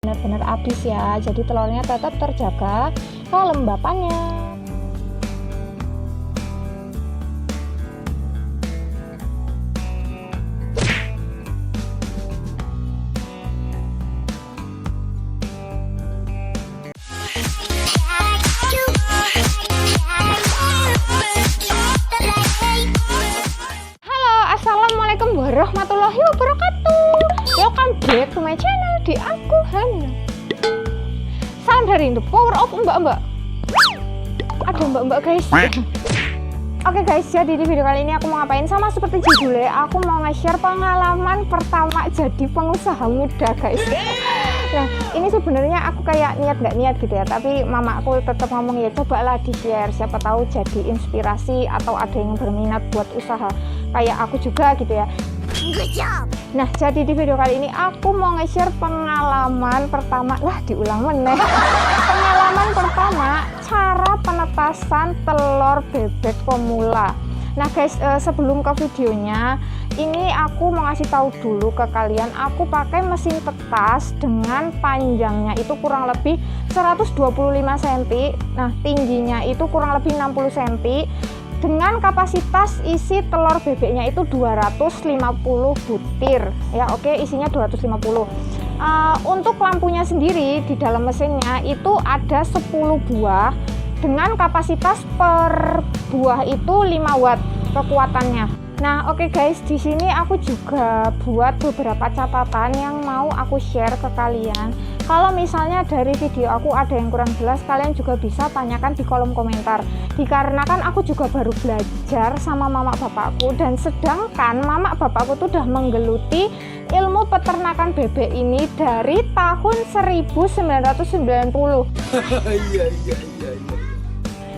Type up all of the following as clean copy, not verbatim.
benar-benar habis ya, jadi telurnya tetap terjaga kelembapannya. Assalamualaikum warahmatullahi wabarakatuh. Welcome back to my channel di Aku Hana. Salam dari The Power of Mbak-mbak. Ada mbak-mbak guys. Oke guys, jadi di video kali ini aku mau ngapain, sama seperti judulnya, aku mau nge-share pengalaman pertama jadi pengusaha muda guys. Nah ini sebenarnya aku kayak niat nggak niat gitu ya, tapi mamaku tetap ngomong ya cobalah di share, siapa tahu jadi inspirasi atau ada yang berminat buat usaha kayak aku juga gitu ya. Good job. Nah jadi di video kali ini aku mau nge-share pengalaman pertama, diulang meneh. Pengalaman pertama cara penetasan telur bebek pemula. Nah guys, sebelum ke videonya, ini aku mau ngasih tahu dulu ke kalian, aku pakai mesin tetas dengan panjangnya itu kurang lebih 125 cm, nah tingginya itu kurang lebih 60 cm, dengan kapasitas isi telur bebeknya itu 250 butir ya. Oke, isinya 250. Untuk lampunya sendiri di dalam mesinnya itu ada 10 buah dengan kapasitas per buah itu 5 watt kekuatannya. Nah oke guys, di sini aku juga buat beberapa catatan yang mau aku share ke kalian. Kalau misalnya dari video aku ada yang kurang jelas, kalian juga bisa tanyakan di kolom komentar. Dikarenakan aku juga baru belajar sama mama bapakku, dan sedangkan mama bapakku tuh udah menggeluti ilmu peternakan bebek ini dari tahun 1990. Iya.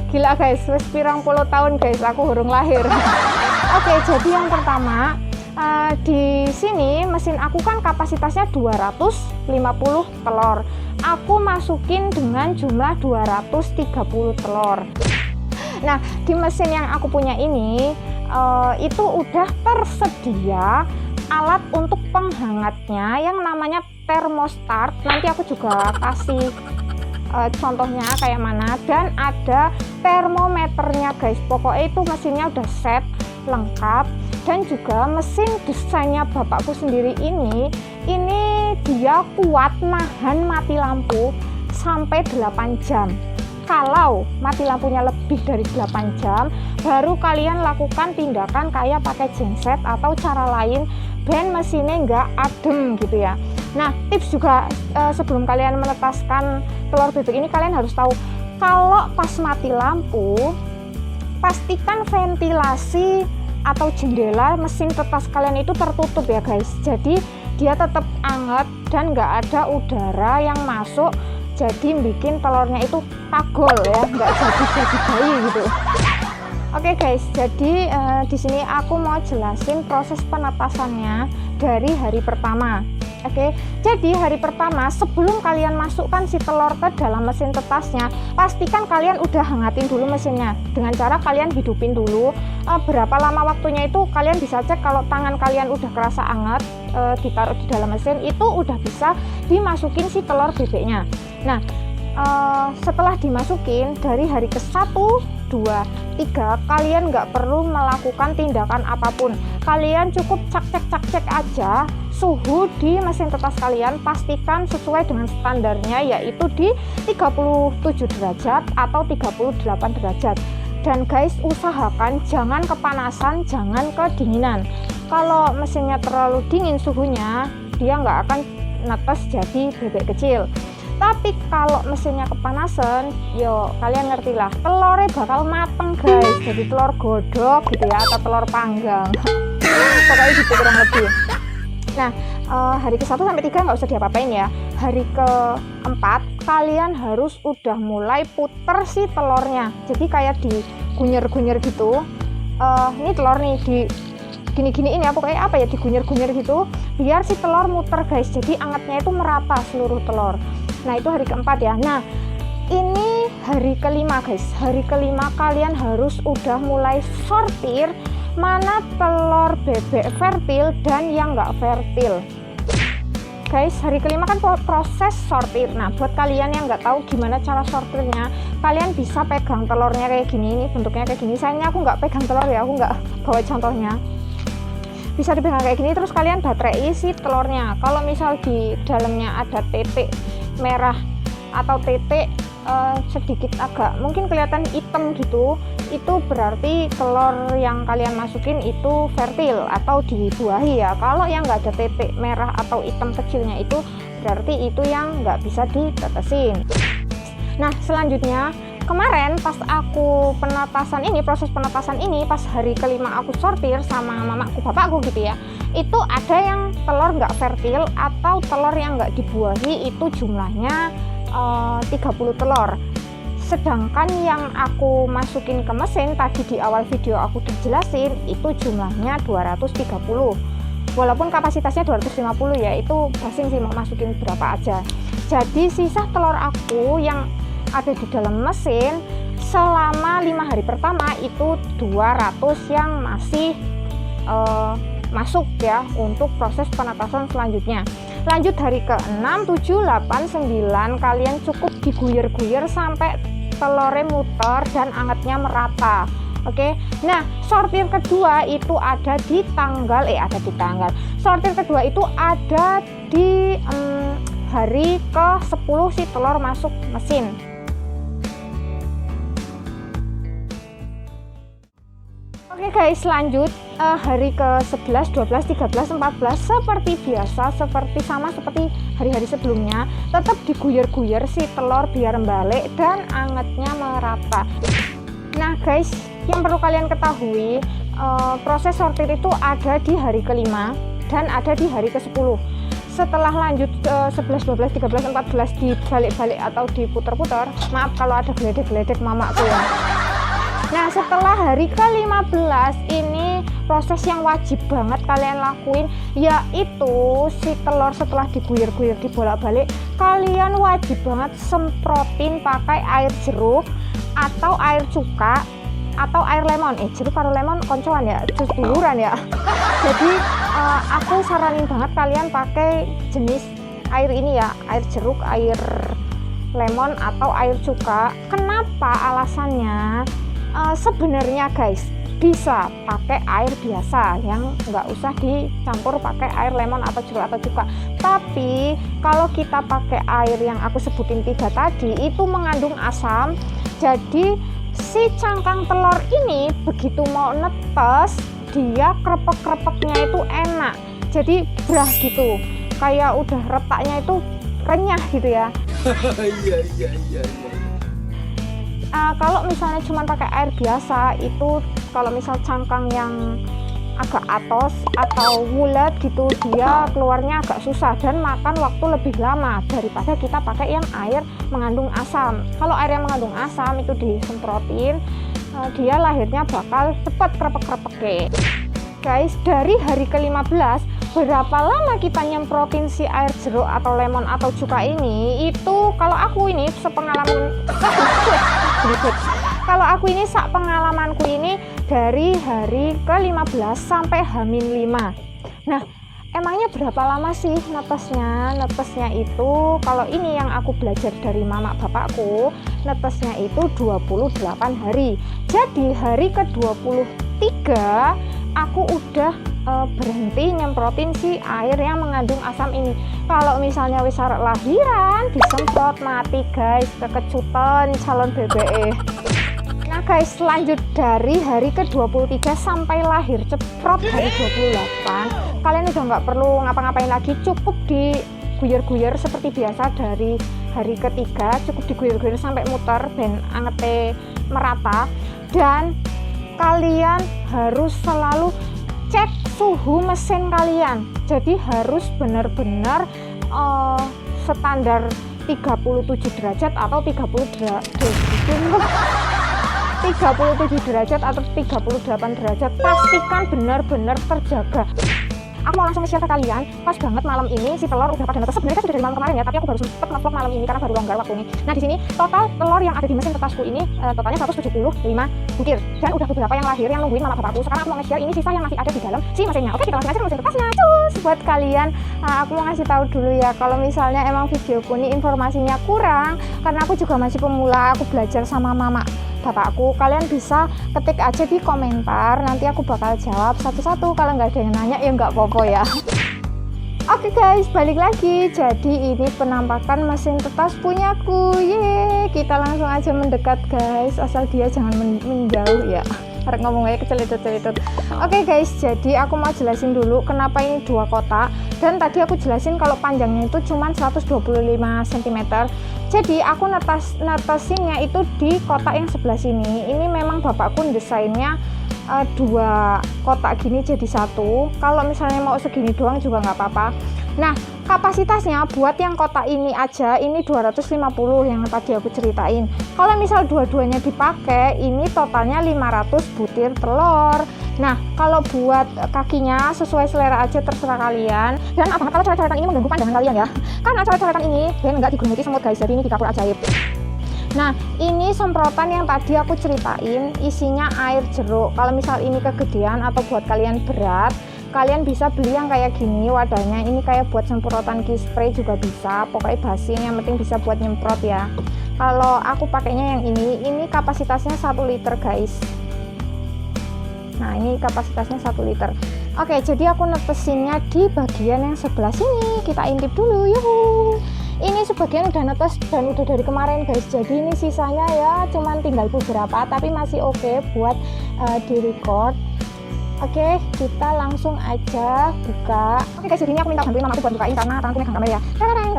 Gila guys, wis pirang puluh tahun guys, aku urung lahir. Oke, jadi yang pertama, di sini mesin aku kan kapasitasnya 250 telur. Aku masukin dengan jumlah 230 telur. Nah, di mesin yang aku punya ini itu udah tersedia alat untuk penghangatnya yang namanya thermostat. Nanti aku juga kasih contohnya kayak mana, dan ada termometernya guys. Pokoknya itu mesinnya udah set lengkap, dan juga mesin desainnya bapakku sendiri ini dia kuat nahan mati lampu sampai 8 jam. Kalau mati lampunya lebih dari 8 jam, baru kalian lakukan tindakan kayak pakai genset atau cara lain ben mesinnya nggak adem gitu ya. Nah tips juga sebelum kalian menetaskan telur bebek ini, kalian harus tahu kalau pas mati lampu pastikan ventilasi atau jendela mesin tetas kalian itu tertutup ya guys, jadi dia tetap hangat dan nggak ada udara yang masuk, jadi bikin telurnya itu kagol ya, nggak jadi bayi gitu. Oke guys, jadi di sini aku mau jelasin proses penetasannya dari hari pertama. Oke, jadi hari pertama sebelum kalian masukkan si telur ke dalam mesin tetasnya, pastikan kalian udah hangatin dulu mesinnya dengan cara kalian hidupin dulu. Berapa lama waktunya itu kalian bisa cek, kalau tangan kalian udah kerasa hangat, ditaruh di dalam mesin itu udah bisa dimasukin si telur bebeknya. Nah setelah dimasukin dari hari ke-1, 2, 3 kalian nggak perlu melakukan tindakan apapun, kalian cukup cek aja suhu di mesin tetas kalian, pastikan sesuai dengan standarnya, yaitu di 37 derajat atau 38 derajat. Dan guys, usahakan jangan kepanasan, jangan kedinginan. Kalau mesinnya terlalu dingin suhunya, dia nggak akan netes jadi bebek kecil. Tapi kalau mesinnya kepanasan, yo kalian ngerti lah, telurnya bakal mateng guys, jadi telur godok gitu ya, atau telur panggang. Pokoknya gitu kurang lebih. Nah hari ke-1 sampai 3 nggak usah diapa-apain ya. Hari ke-4 kalian harus udah mulai puter si telurnya, jadi kayak digunyer-gunyer gitu. Ini telur nih di gini-giniin ya, pokoknya apa ya, digunyer-gunyer gitu biar si telur muter guys, jadi angetnya itu merata seluruh telur. Nah itu hari ke-4 ya. Nah ini hari ke-5 guys, hari ke-5 kalian harus udah mulai sortir mana telur bebek fertil dan yang nggak fertil. guys, hari kelima kan proses sortir. Nah, buat kalian yang nggak tahu gimana cara sortirnya, kalian bisa pegang telurnya kayak gini. Ini bentuknya kayak gini. Sayangnya aku nggak pegang telur ya, aku nggak bawa contohnya. Bisa dipegang kayak gini, terus kalian baterai isi telurnya. Kalau misal di dalamnya ada titik merah atau titik sedikit agak mungkin kelihatan hitam gitu, itu berarti telur yang kalian masukin itu fertil atau dibuahi ya. Kalau yang nggak ada titik merah atau hitam kecilnya itu berarti itu yang nggak bisa ditetesin. Nah, selanjutnya kemarin pas aku penetasan ini, proses penetasan ini pas hari kelima aku sortir sama mamaku bapakku gitu ya, itu ada yang telur nggak fertil atau telur yang nggak dibuahi, itu jumlahnya 30 telur. Sedangkan yang aku masukin ke mesin tadi di awal video aku dijelasin itu jumlahnya 230. Walaupun kapasitasnya 250 ya, itu basing sih mau masukin berapa aja. Jadi sisa telur aku yang ada di dalam mesin selama 5 hari pertama itu 200 yang masih masuk ya untuk proses penetasan selanjutnya. Lanjut hari ke-6, 7, 8, 9 kalian cukup diguyur-guyur sampai telurnya muter dan angetnya merata. Oke. Nah, sortir kedua itu ada di tanggal sortir kedua itu ada di hari ke-10 si telur masuk mesin. Oke guys, lanjut hari ke-11, 12, 13, 14 seperti biasa, seperti hari-hari sebelumnya, tetap diguyur-guyur si telur biar balik dan angetnya merata. Nah guys, yang perlu kalian ketahui, proses sortir itu ada di hari kelima dan ada di hari ke-10. Setelah lanjut 11, 12, 13, 14 dibalik-balik atau diputer-puter, maaf kalau ada geledek-geledek mamaku ya. Nah, setelah hari ke-15 ini proses yang wajib banget kalian lakuin, yaitu si telur setelah diguyur-guyur dibolak-balik, kalian wajib banget semprotin pakai air jeruk atau air cuka atau air lemon. Jeruk atau lemon koncoan ya, jus duluran ya. Jadi aku saranin banget kalian pakai jenis air ini ya, air jeruk, air lemon atau air cuka. Kenapa alasannya? Sebenarnya guys, bisa pakai air biasa yang nggak usah dicampur pakai air lemon atau jeruk atau cuka. Tapi kalau kita pakai air yang aku sebutin 3 tadi itu mengandung asam. Jadi si cangkang telur ini begitu mau netes, dia krepek-krepeknya itu enak. Jadi brah gitu, kayak udah retaknya itu renyah gitu ya. Iya. Kalau misalnya cuma pakai air biasa itu, kalau misal cangkang yang agak atos atau bulat gitu, dia keluarnya agak susah dan makan waktu lebih lama daripada kita pakai yang air mengandung asam. Kalau air yang mengandung asam itu disemprotin, dia lahirnya bakal cepat krepek-krepek. Guys, dari hari ke-15 berapa lama kita nyemprotin si air jeruk atau lemon atau cuka ini, itu kalau aku ini pengalamanku ini dari hari ke-15 sampai H-5. Nah, emangnya berapa lama sih netesnya? Netesnya itu kalau ini yang aku belajar dari mama bapakku, netesnya itu 28 hari. Jadi hari ke-23 aku udah berhenti nyemprotin si air yang mengandung asam ini. Kalau misalnya wis arek lahiran disemprot, mati guys, kekecutan calon BBE. Nah guys, lanjut dari hari ke-23 sampai lahir ceprot hari 28, kalian udah nggak perlu ngapa-ngapain lagi, cukup diguyur-guyur seperti biasa. Dari hari ketiga cukup diguyur-guyur sampai muter ben angete merata. Dan kalian harus selalu cek suhu mesin kalian, jadi harus benar-benar standar 37 derajat atau 37 derajat atau 38 derajat. Pastikan benar-benar terjaga. Aku mau langsung share ke kalian. Pas banget malam ini si telur udah pada netes. Sebenarnya kan sudah dari malam kemarin ya, tapi aku baru sempet nge-vlog malam ini karena baru longgar waktu ini. Nah di sini total telur yang ada di mesin tetasku ini totalnya 175 butir, dan udah beberapa yang lahir yang nungguin mama bapakku. Sekarang aku mau nge-share ini sisa yang masih ada di dalam si mesinnya. Oke, kita langsung aja ke mesin tetasnya. Cus, buat kalian aku mau ngasih tahu dulu ya, kalau misalnya emang videoku ini informasinya kurang karena aku juga masih pemula, aku belajar sama mama bapakku, kalian bisa ketik aja di komentar, nanti aku bakal jawab satu-satu. Kalau nggak ada yang nanya ya nggak apa-apa ya. Oke guys, balik lagi. Jadi ini penampakan mesin tetas punyaku. Yeay, kita langsung aja mendekat guys, asal dia jangan menjauh ya. Harus ngomongnya kecelit-celitot. Oke guys, jadi aku mau jelasin dulu kenapa ini 2 kotak. Dan tadi aku jelasin kalau panjangnya itu cuma 125 cm. Jadi aku netasinnya itu di kotak yang sebelah sini. Ini memang bapakku desainnya 2 kotak gini jadi 1. Kalau misalnya mau segini doang juga nggak apa-apa. Nah, kapasitasnya buat yang kotak ini aja ini 250 yang tadi aku ceritain. Kalau misal dua-duanya dipakai, ini totalnya 500 butir telur. Nah, kalau buat kakinya sesuai selera aja, terserah kalian. Dan apa kalau coret-coretan ini mengganggu pandangan kalian ya? Karena coret-coretan ini dan nggak digeluti semut guys, jadi ini di dapur ajaib. Nah, ini semprotan yang tadi aku ceritain isinya air jeruk. Kalau misal ini kegedean atau buat kalian berat, kalian bisa beli yang kayak gini wadahnya. Ini kayak buat semprotan key spray juga bisa, pokoknya basi, yang penting bisa buat nyemprot ya. Kalau aku pakainya yang ini kapasitasnya 1 liter guys. Nah, ini kapasitasnya 1 liter. Oke, jadi aku netesinnya di bagian yang sebelah sini. Kita intip dulu, yuhu. Ini sebagian udah netes dan udah dari kemarin guys. Jadi ini sisanya ya cuman tinggal beberapa, tapi masih oke buat di record. Oke, kita langsung aja buka. Oke guys, jadi ini aku minta bantuin mamaku buat bukain karena tanganku megang kamera ya. Tereng.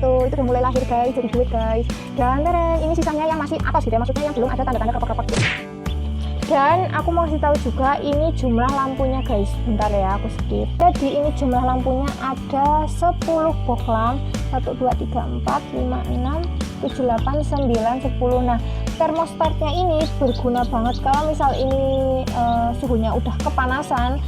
Tuh, itu udah mulai lahir guys, jadi duit guys. Dan tereng, ini sisanya yang masih atas gitu ya, maksudnya yang belum ada tanda-tanda kepak-kepak gitu. Dan aku mau kasih tahu juga ini jumlah lampunya guys. Bentar ya, aku skip. Jadi ini jumlah lampunya ada 10 box lamp. 1 2 3 4 5 6 7 8 9 10. Nah, termostatnya ini berguna banget kalau misal ini suhunya udah kepanasan.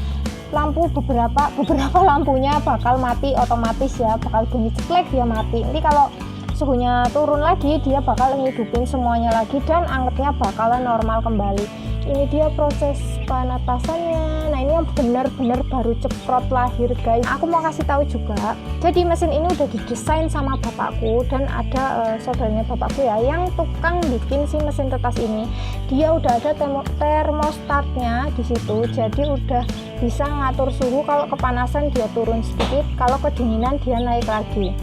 Beberapa lampunya bakal mati otomatis ya, bakal bunyi ceklek dia mati. Nanti kalau suhunya turun lagi dia bakal ngidupin semuanya lagi dan angetnya bakalan normal kembali. Ini dia proses penetasannya. Nah, ini yang benar-benar baru ceprot lahir guys. Aku mau kasih tahu juga, jadi mesin ini udah didesain sama bapakku dan ada saudaranya bapakku ya yang tukang bikin si mesin tetas ini. Dia udah ada termostatnya di situ, jadi udah bisa ngatur suhu. Kalau kepanasan dia turun sedikit, kalau kedinginan dia naik lagi.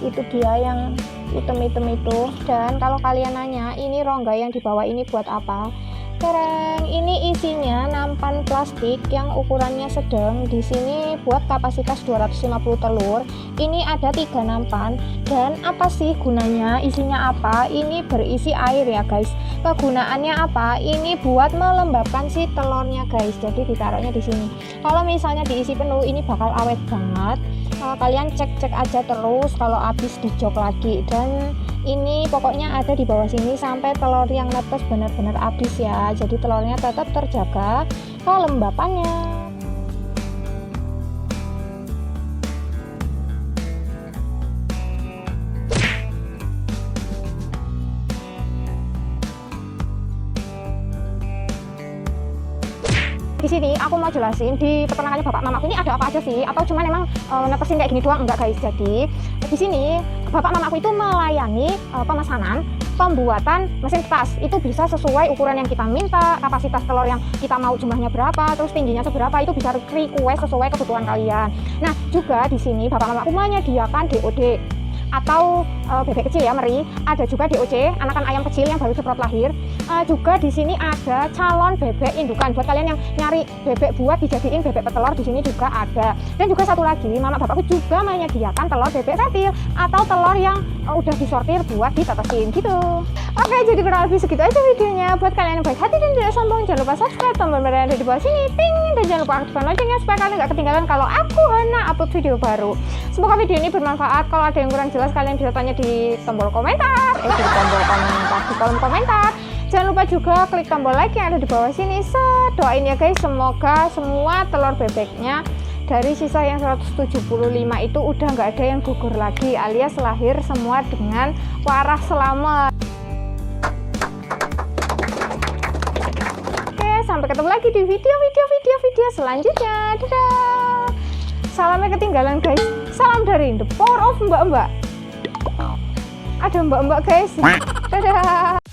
Itu dia yang hitam-hitam itu. Dan kalau kalian nanya ini rongga yang di bawah ini buat apa, tereng, ini isinya nampan plastik yang ukurannya sedang. Di sini buat kapasitas 250 telur. Ini ada 3 nampan. Dan apa sih gunanya, isinya apa? Ini berisi air ya guys. Kegunaannya apa? Ini buat melembabkan si telurnya guys, jadi ditaruhnya di sini. Kalau misalnya diisi penuh ini bakal awet banget. Kalian cek aja terus kalau habis dijok lagi. Dan ini pokoknya ada di bawah sini sampai telur yang netes benar-benar habis ya, jadi telurnya tetap terjaga kelembapannya. Di sini aku mau jelasin di peternakannya bapak mamaku ini ada apa aja sih, atau cuman emang netesin kayak gini doang, enggak guys. Jadi di sini bapak mamaku itu melayani pemesanan pembuatan mesin tetas. Itu bisa sesuai ukuran yang kita minta, kapasitas telur yang kita mau jumlahnya berapa, terus tingginya seberapa, itu bisa request sesuai kebutuhan kalian. Nah, juga di sini bapak mamaku menyediakan DOD atau bebek kecil ya, meri. Ada juga DOC, anakan ayam kecil yang baru ceprot lahir. Juga di sini ada calon bebek indukan buat kalian yang nyari bebek buat dijadiin bebek petelur. Di sini juga ada. Dan juga satu lagi, mama bapakku juga menyediakan telur bebek fertil atau telur yang udah disortir buat ditetesin gitu. Oke, jadi kurang lebih segitu aja videonya. Buat kalian yang baik hati dan tidak sombong, jangan lupa subscribe, tombol merah ada di bawah sini, ting, dan jangan lupa aktifkan loncengnya supaya kalian nggak ketinggalan kalau aku Hana upload video baru. Semoga video ini bermanfaat. Kalau ada yang kurang jelas kalian bisa tanya di tombol komentar, di kolom komentar. Jangan lupa juga klik tombol like yang ada di bawah sini. Doain ya guys, semoga semua telur bebeknya dari sisa yang 175 itu udah nggak ada yang gugur lagi, alias lahir semua dengan waras selamat. Oke, sampai ketemu lagi di video selanjutnya. Dadah. Salamnya ketinggalan guys. Salam dari The Power of Mbak-mbak. Ada mbak-mbak guys. Dadah.